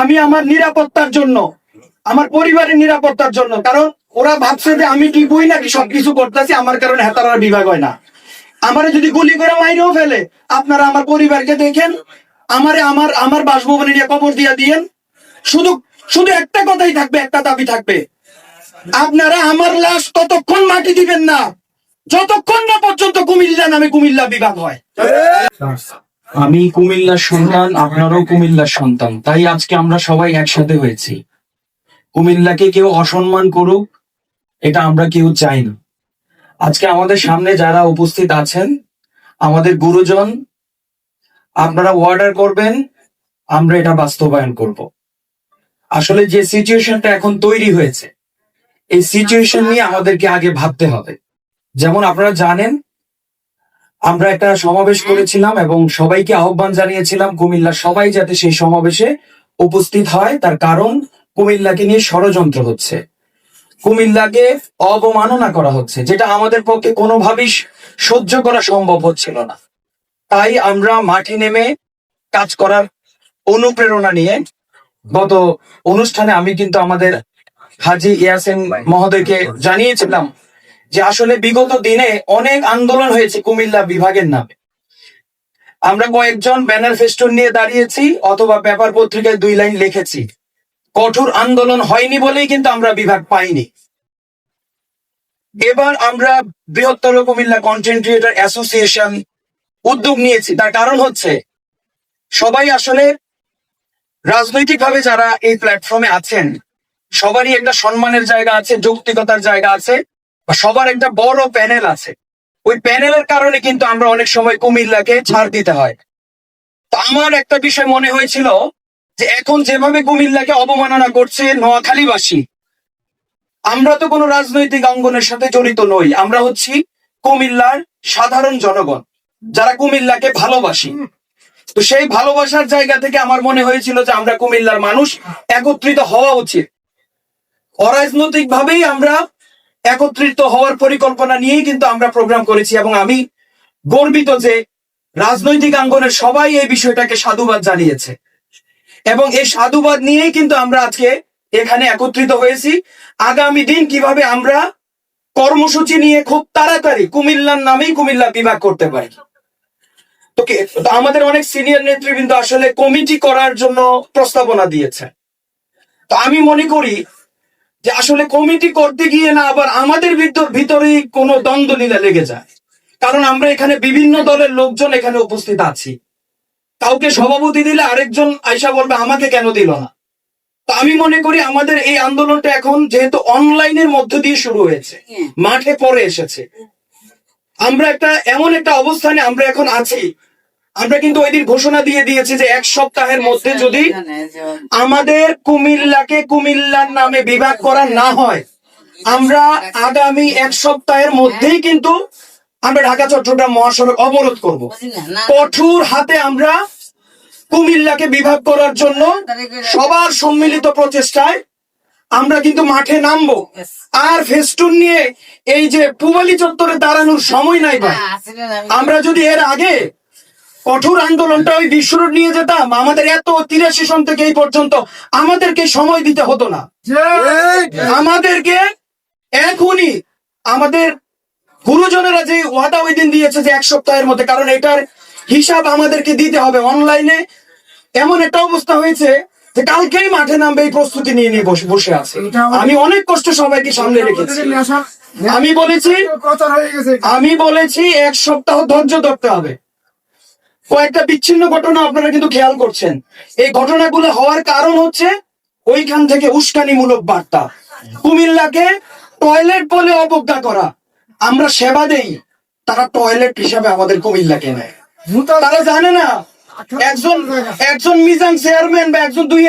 আমি আমার নিরাপত্তার জন্য, আমার পরিবারের নিরাপত্তার জন্য, কারণ ওরা ভাবছে যে আমি টিপুই নাকি সবকিছু করতেছি আমার কারণে হেতারার বিভাগ হয় না। আমারে যদি গুলি করে মাইরেও ফেলে, আপনারা আমার পরিবারকে দেখেন, আমারে আমার আমার বাসভবনে নিয়ে কবর দিয়া দিয়েন। শুধু শুধু একটা কথাই থাকবে, একটা দাবি থাকবে, আপনারা আমার লাশ ততক্ষণ মাটি দিবেন না যতক্ষণ না পর্যন্ত কুমিল্লা নামে কুমিল্লা বিভাগ হয়। আমি কুমিল্লার সন্তান, আপনারও কুমিল্লার সন্তান, তাই আজকে আমরা সবাই একসাথে হয়েছি। কুমিল্লাকে কেউ অসম্মান করুক, এটা আমরা কেউ চাই না। আজকে আমাদের সামনে যারা উপস্থিত আছেন, আমাদের গুরুজন, আপনারা অর্ডার করবেন, আমরা এটা বাস্তবায়ন করব। আসলে যে সিচুয়েশনটা এখন তৈরি হয়েছে, এই সিচুয়েশন নিয়ে আমাদেরকে আগে ভাবতে হবে। যেমন আপনারা জানেন, আমরা একটা সমাবেশ করেছিলাম এবং সবাইকে আহ্বান জানিয়েছিলাম কুমিল্লার সবাই যাতে সেই সমাবেশে উপস্থিত হয়। তার কারণ, কুমিল্লাকে নিয়ে ষড়যন্ত্র হচ্ছে, কুমিল্লাকে অবমাননা করা হচ্ছে, যেটা আমাদের পক্ষে কোনোভাবেই সহ্য করা সম্ভব হচ্ছিল না। তাই আমরা মাঠে নেমে কাজ করার অনুপ্রেরণা নিয়ে গত অনুষ্ঠানে আমি কিন্তু আমাদের হাজী ইয়াসিন মহোদয়কে জানিয়েছিলাম যে আসলে বিগত দিনে অনেক আন্দোলন হয়েছে কুমিল্লা বিভাগের নামে। আমরা কয়েকজন ব্যানার ফেস্টুন নিয়ে দাঁড়িয়েছি অথবা পেপার পত্রিকায় 2 লাইন লিখেছি। কঠোর আন্দোলন হয়নি বলেই কিন্তু আমরা বিভাগ পাইনি। এবার আমরা বৃহত্তর কুমিল্লা কন্টেন্ট ক্রিয়েটর অ্যাসোসিয়েশন উদ্যোগ নিয়েছি। তার কারণ হচ্ছে, সবাই আসলে রাজনৈতিকভাবে যারা এই প্ল্যাটফর্মে আছেন, সবারই একটা সম্মানের জায়গা আছে, যৌক্তিকতার জায়গা আছে, বা সবার একটা বড় প্যানেল আছে। ওই প্যানেলের কারণে কিন্তু আমরা অনেক সময় কুমিল্লাকে ছাড় দিতে হয়। তো আমার একটা বিষয় মনে হয়েছিল যে এখন যেভাবে কুমিল্লাকে অবমাননা করছে নোয়াখালীবাসী, আমরা তো কোনো রাজনৈতিক অঙ্গনের সাথে জড়িত নই, আমরা হচ্ছি কুমিল্লার সাধারণ জনগণ যারা কুমিল্লাকে ভালোবাসি। তো সেই ভালোবাসার জায়গা থেকে আমার মনে হয়েছিল যে আমরা কুমিল্লার মানুষ একত্রিত হওয়া উচিত। অরাজনৈতিক ভাবেই আমরা একত্রিত হওয়ার পরিকল্পনা নিয়েই কিন্তু আমরা প্রোগ্রাম করেছি, এবং আমি গর্বিত যে রাজনৈতিক অঙ্গনের সবাই এই বিষয়টাকে সাধুবাদ জানিয়েছে, এবং এই সাধুবাদ নিয়েই কিন্তু আমরা আজকে এখানে একত্রিত হয়েছি। আগামী দিন কিভাবে আমরা কর্মসূচি নিয়ে খুব তাড়াতাড়ি কুমিল্লার নামেই কুমিল্লা বিভাগ করতে পারি। তো আমাদের অনেক সিনিয়র নেতৃবৃন্দ আসলে কমিটি করার জন্য প্রস্তাবনা দিয়েছে। তো আমি মনে করি যে আসলে কমিটি করতে গিয়ে না আবার আমাদের ভিতরেই কোনো দ্বন্দ্ব লীলা লেগে যায়, কারণ আমরা এখানে বিভিন্ন দলের লোকজন এখানে উপস্থিত আছি। কাউকে সভাপতি দিলে আরেকজন আয়সা বলবে আমাকে কেন দিল না। তো আমি মনে করি আমাদের এই আন্দোলনটা এখন যেহেতু অনলাইনের মধ্য দিয়ে শুরু হয়েছে, মাঠে পরে এসেছে, আমরা এমন একটা অবস্থানে আমরা এখন আছি। আমরা কিন্তু ওই দিন ঘোষণা দিয়ে দিয়েছি যে 1 সপ্তাহের মধ্যে যদি আমাদের কুমিল্লাকে কুমিল্লার নামে বিভাগ করা না হয়, আমরা আগামী 1 সপ্তাহের মধ্যেই কিন্তু আমরা ঢাকা চট্টগ্রাম মহাসড়ক অবরোধ করব। কঠোর হাতে আমরা কুমিল্লাকে বিভাগ করার জন্য সবার সম্মিলিত প্রচেষ্টায় আমরা কিন্তু মাঠে নামবো। আর ফেস্টুন নিয়ে এই যে পুবালি চত্বরে দাঁড়ানোর সময় নাই ভাই। আমরা যদি এর আগে কঠোর আন্দোলনটা ওই বিশ্ব রোড নিয়ে যেতাম, আমাদের এত 83 সন থেকে এই পর্যন্ত আমাদেরকে সময় দিতে হতো না। আমাদেরকে এখনই আমাদের গুরুজনেরা যে ওয়াদা ওই দিন দিয়েছে যে 1 সপ্তাহের মধ্যে, কারণ এটার হিসাব আমাদেরকে দিতে হবে। অনলাইনে এমন একটা অবস্থা হয়েছে যে কালকেই মাঠে নামবে এই প্রস্তুতি নিয়ে নিয়ে বসে আছে। আমি অনেক কষ্ট সবাইকে সামনে রেখেছি। আমি বলেছি 1 সপ্তাহ ধৈর্য ধরতে হবে। কয়েকটা বিচ্ছিন্ন ঘটনা আপনারা কিন্তু খেয়াল করছেন। এই ঘটনাগুলো হওয়ার কারণ হচ্ছে ওইখান থেকে উস্কানিমূলক বার্তা, কুমিল্লাকে টয়লেট বলে অবজ্ঞা করা। আমরা সেবা দেই, তারা টয়লেট হিসাবে আমাদের কুমিল্লাকে নেয়। তারা জানে না একজন মিজান চেয়ারম্যান বা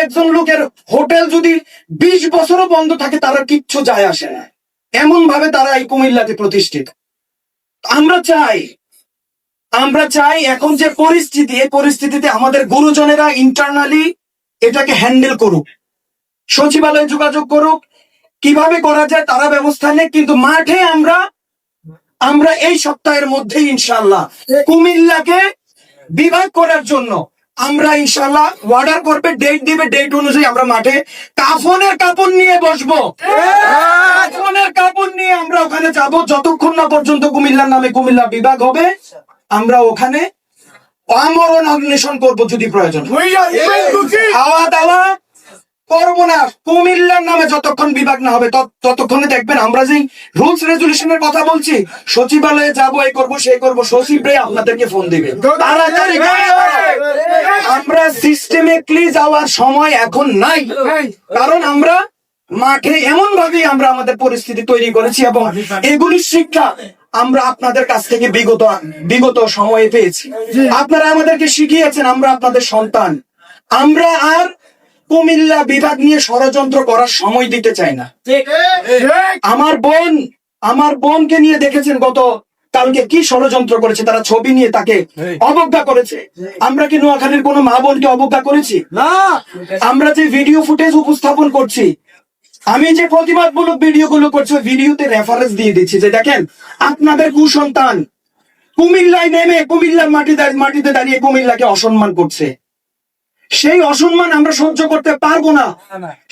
একজন লোকের হোটেল যদি 20 বছরও বন্ধ থাকে তারা কিচ্ছু যায় আসে না। এমন ভাবে তারা এই কুমিল্লাতে প্রতিষ্ঠিত। আমরা চাই এখন যে পরিস্থিতি, এই পরিস্থিতিতে আমাদের গুরুজনেরা ইন্টারনালি এটাকে হ্যান্ডেল করুক, সচিবালয়ে যোগাযোগ করুক, কিভাবে করা যায় তারা ব্যবস্থা নেই। কিন্তু মাঠে আমরা এই সপ্তাহের মধ্যেই ইনশাআল্লাহ কুমিল্লাকে বিভাগ করার জন্য আমরা ইনশাল্লাহ অর্ডার করবে, ডেট দিবে, ডেট অনুযায়ী আমরা মাঠে কাফনের কাপড় নিয়ে বসবো। কাফনের কাপড় নিয়ে আমরা ওখানে যাব, যতক্ষণ না পর্যন্ত কুমিল্লার নামে কুমিল্লা বিভাগ হবে আমরা ওখানে আমরণ অন্বেষণ করবো যদি প্রয়োজন হয়। খাওয়া দাওয়া করবো না কুমিল্লার নামে যতক্ষণ বিভাগ না হবে ততক্ষণে দেখবেন আমরা যে রুলস রেজুলেশনের কথা বলছি, সচিবালয়ে যাবো, এই করবো সেই করবো, সচিব রে আপনাদেরকে ফোন দিবে তাড়াতাড়ি। আমরা সিস্টেমেটিকলি যাওয়ার সময় এখন নাই, কারণ আমরা মাঠে এমন ভাবে আমরা আমাদের পরিস্থিতি তৈরি করেছি এবং এগুলির শিক্ষা আমরা আপনাদের কাছ থেকে বিগত সময়ে পেয়েছি। আপনারা আমাদেরকে শিখিয়েছেন, আমরা আপনাদের সন্তান। আমরা আর কুমিল্লা বিভাগ নিয়ে ষড়যন্ত্র করার সময় দিতে চাই না। আমার বোনকে নিয়ে দেখেছেন গত কালকে কি ষড়যন্ত্র করেছে, তারা ছবি নিয়ে তাকে অবজ্ঞা করেছে। আমরা কি নোয়াখালীর কোনো মা বোনকে অবজ্ঞা করেছি? না। আমরা যে ভিডিও ফুটেজ উপস্থাপন করছি, আমি যে প্রতিবাদমূলক ভিডিও গুলো করছি, ভিডিওতে রেফারেন্স দিয়ে দিচ্ছি যে দেখেন আপনাদের কুসন্তান কুমিল্লায় নেমে কুমিল্লার মাটিতে দাঁড়িয়ে কুমিল্লাকে অসম্মান করছে। সেই অসম্মান আমরা সহ্য করতে পারবো না,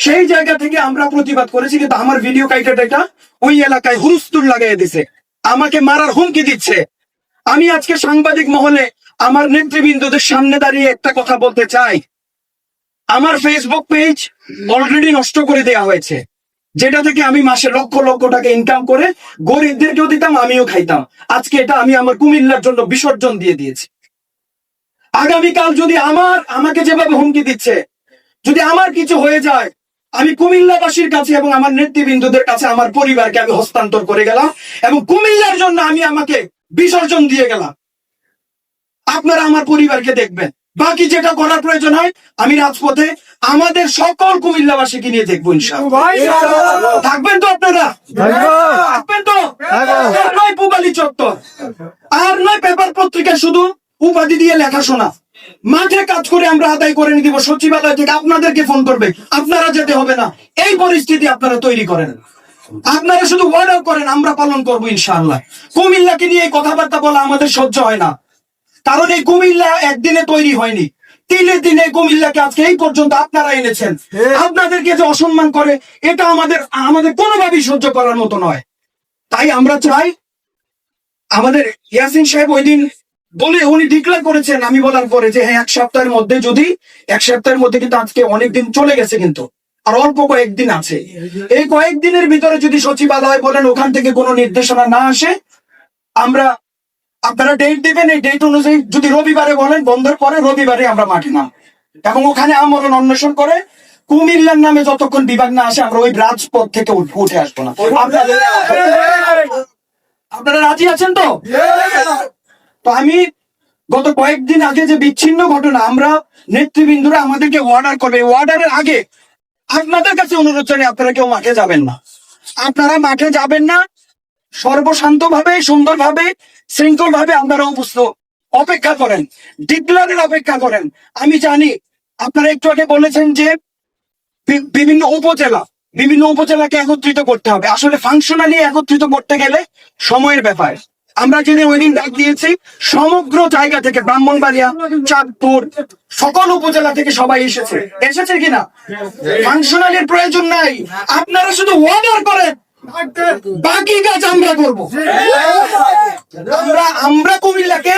সেই জায়গা থেকে আমরা প্রতিবাদ করেছি। কিন্তু আমার ভিডিও কাইটা ওই এলাকায় হুরুস্তুর লাগাই দিছে, আমাকে মারার হুমকি দিচ্ছে। আমি আজকে সাংবাদিক মহলে আমার নেতৃবৃন্দদের সামনে দাঁড়িয়ে একটা কথা বলতে চাই, আমার ফেসবুক পেজ অলরেডি নষ্ট করে দেওয়া হয়েছে, যেটা থেকে আমি মাসে লক্ষ লক্ষ টাকা ইনকাম করে গরিবদেরকেও দিতাম, আমিও খাইতাম। আজকে এটা আমি আমার কুমিল্লার জন্য বিসর্জন দিয়ে দিয়েছি। আগামীকাল যদি আমাকে যেভাবে হুমকি দিচ্ছে, যদি আমার কিছু হয়ে যায়, আমি কুমিল্লাবাসীর কাছে এবং আমার নেতৃবৃন্দদের কাছে আমার পরিবারকে আমি হস্তান্তর করে গেলাম এবং কুমিল্লার জন্য আমি আমাকে বিসর্জন দিয়ে গেলাম। আপনারা আমার পরিবারকে দেখবেন, বাকি যেটা করার প্রয়োজন হয় আমি রাজপথে আমাদের সকল কুমিল্লাবাসীকে নিয়ে দেখবো ইনশাআল্লাহ। থাকবেন তো আপনারা? থাকবেন তো? আর নয় পুবালি চত্বর, আর নয় পেপার পত্রিকা শুধু উপাধি দিয়ে লেখাশোনা, মাঠে কাজ করে আমরা আদায় করে নিয়ে দিব। সচিবালয় থেকে আপনাদেরকে ফোন করবে, আপনারা যেতে হবে না। এই পরিস্থিতি আপনারা তৈরি করেন, আপনারা শুধু অর্ডার করেন, আমরা পালন করবো ইনশাআল্লাহ। কুমিল্লাকে নিয়ে এই কথাবার্তা বলা আমাদের সহ্য হয় না, কারণ এই কুমিল্লা একদিনে তৈরি হয়নি, তিনে দিনে কুমিল্লাকে আজকে এই পর্যন্ত আপনারা এনেছেন। আপনাদেরকে যে অসম্মান করে, এটা আমাদের কোনোভাবেই সহ্য করার মতো নয়। তাই আমরা চাই, আমাদের ইয়াসিন সাহেব ওই দিন বলে উনি ডিক্লেয়ার করেছেন আমি বলার পরে যে হ্যাঁ এক সপ্তাহের মধ্যে, কিন্তু আজকে অনেকদিন চলে গেছে, কিন্তু আর অল্প কয়েকদিন আছে। এই কয়েকদিনের ভিতরে যদি সচিবালয় বলেন ওখান থেকে কোনো নির্দেশনা না আসে, আপনারা ডেট দিবেন, এই ডেট অনুযায়ী যদি রবিবারে বলেন বন্ধের পরে রবিবারে আমরা মাঠে নাম এবং ওখানে আমরণ অন্বেষণ করে কুমিল্লার নামে যতক্ষণ বিভাগ না আসে আমরা ওই রাজপথ থেকে উঠে আসবো না। আপনারা রাজি আছেন তো? তো আমি গত কয়েকদিন আগে যে বিচ্ছিন্ন ঘটনা, আমরা নেতৃবৃন্দরা আমাদেরকে অর্ডার করবে, অর্ডারের আগে আপনাদের কাছে অনুরোধ জানাই আপনারা কেউ মাঠে যাবেন না। আপনারা মাঠে যাবেন না, সর্বশান্ত ভাবে, সুন্দর ভাবে, শৃঙ্খল ভাবে আপনারা অপেক্ষা করেন, ডিক্লারের অপেক্ষা করেন। আমি জানি আপনারা একটু আগে বলেছেন যে বিভিন্ন উপজেলাকে একত্রিত করতে হবে। আসলে ফাংশনালি একত্রিত করতে গেলে সময়ের ব্যাপার। আমরা যদি ওই দিন ডাক দিয়েছি, সমগ্র জায়গা থেকে ব্রাহ্মণবাড়িয়া, চাঁদপুর, সকল উপজেলা থেকে সবাই এসেছে কিনা? ফাংশনালির প্রয়োজন নাই, আপনারা শুধু অর্ডার করেন, বাকি কাজ আমরা করবো। আমরা কুমিল্লাকে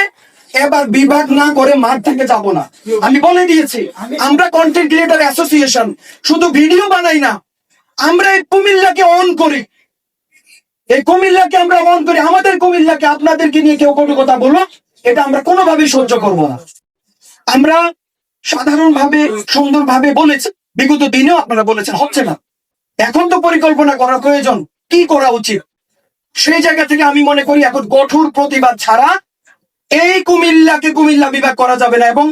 এবার বিভাগ না করে মাঠ থেকে যাব না, আমি বলে দিয়েছি। আমরা কন্টেন্ট ক্রিয়েটর অ্যাসোসিয়েশন শুধু ভিডিও বানাই না, আমরা এই কুমিল্লাকে অন করি, আমাদের কুমিল্লাকে আপনাদেরকে নিয়ে কেউ কোনো কথা বলো, এটা আমরা কোনোভাবেই সহ্য করবো না। আমরা সাধারণভাবে সুন্দরভাবে বলেছি, বিগত দিনেও আপনারা বলেছেন, হচ্ছে না। এখন তো পরিকল্পনা করা প্রয়োজন, কি করা উচিত। সেই জায়গা থেকে আমি মনে করি এখন কঠোর প্রতিবাদ ছাড়া এই কুমিল্লাকে কুমিল্লা বিভাগ করা যাবে না। এবং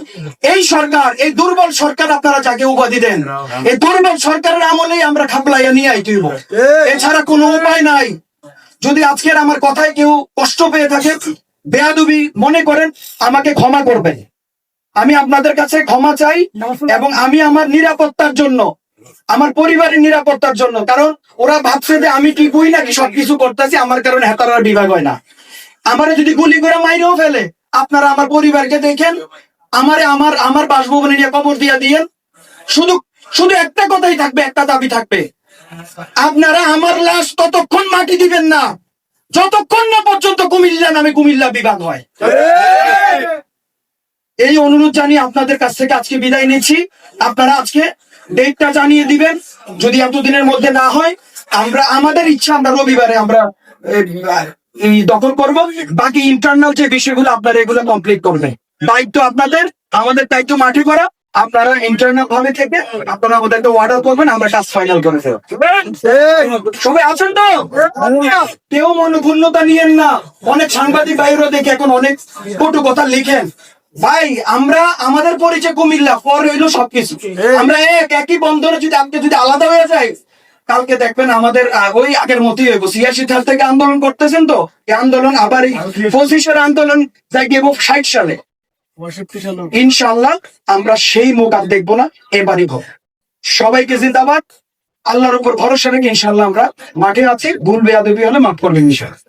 এই সরকার, এই দুর্বল সরকার, আপনারা যাকে উপাধি দেন, এই দুর্বল সরকারের আমলেই আমরা খাপলাইয়া নিয়ে আইতেইব, এছাড়া কোনো উপায় নাই। যদি আজকের আমার কথায় কেউ কষ্ট পেয়ে থাকে, বেয়াদবি মনে করেন, আমাকে ক্ষমা করবেন। আমি আপনাদের কাছে ক্ষমা চাই এবং আমি আমার নিরাপত্তার জন্য, আমার পরিবারের নিরাপত্তার জন্য, কারণ ওরা ভাবছে যে আমি টিপুই নাকি সবকিছু করতেছি, আমার কারণে হেতারার বিভাগ হয় না। আমারে যদি গুলি করে মাইরেও ফেলে, আপনারা আমার পরিবারকে দেখেন, আমারে আমার আমার বাসভবনে নিয়ে কবর দিয়া দিয়েন। শুধু শুধু একটা কথাই থাকবে, একটা দাবি থাকবে, আপনারা আমার লাশ ততক্ষণ মাটি দিবেন না যতক্ষণ না পর্যন্ত কুমিল্লা নামে কুমিল্লা বিভাগ হয়। এই অনুরোধ জানিয়ে আপনাদের কাছ থেকে আজকে বিদায় নিচ্ছি। আপনারা আজকে ডেটটা জানিয়ে দিবেন, যদি এতদিনের মধ্যে না হয় আমরা আমাদের ইচ্ছা আমরা রবিবারে আমরা এই দখল করব। বাকি ইন্টারনাল যে বিষয়গুলো আপনারা এগুলো কমপ্লিট করবেন, দায়িত্ব আপনাদের, আমাদের দায়িত্ব মাঠে করা। আপনারা ইন্টারনাল ভাবে থেকে আপনারা আমাদেরকে অর্ডার করবেন, আমরা কাজ ফাইনাল করে ফেলব। সবাই আছেন তো? কেউ মনোক্ষুণ্ণতা নিয়েন না। অনেক সাংবাদিক ভাইরা দেখে এখন অনেক কটু কথা লিখেন। ভাই আমরা আমাদের পরিচয় কুমিল্লা, পর হইলো সবকিছু। আমরা একই বন্ধনে যদি আপনি যদি আলাদা হয়ে যায়, কালকে দেখবেন আমাদের ওই আগের মতই হইব। 86 সাল থেকে আন্দোলন করতেছেন তো, এই আন্দোলন আবার এই 25-এর আন্দোলন যাই গিয়ে 60 সালে ইনশাআল্লাহ আমরা সেই মুখ আর দেখবো না, এবারই হোক। সবাইকে জিন্দাবাদ। আল্লাহর উপর ভরসা রেখে ইনশাআল্লাহ আমরা মাঠে আছি। ভুল বেয়াদবি হলে মাফ করবেন ইনশাআল্লাহ।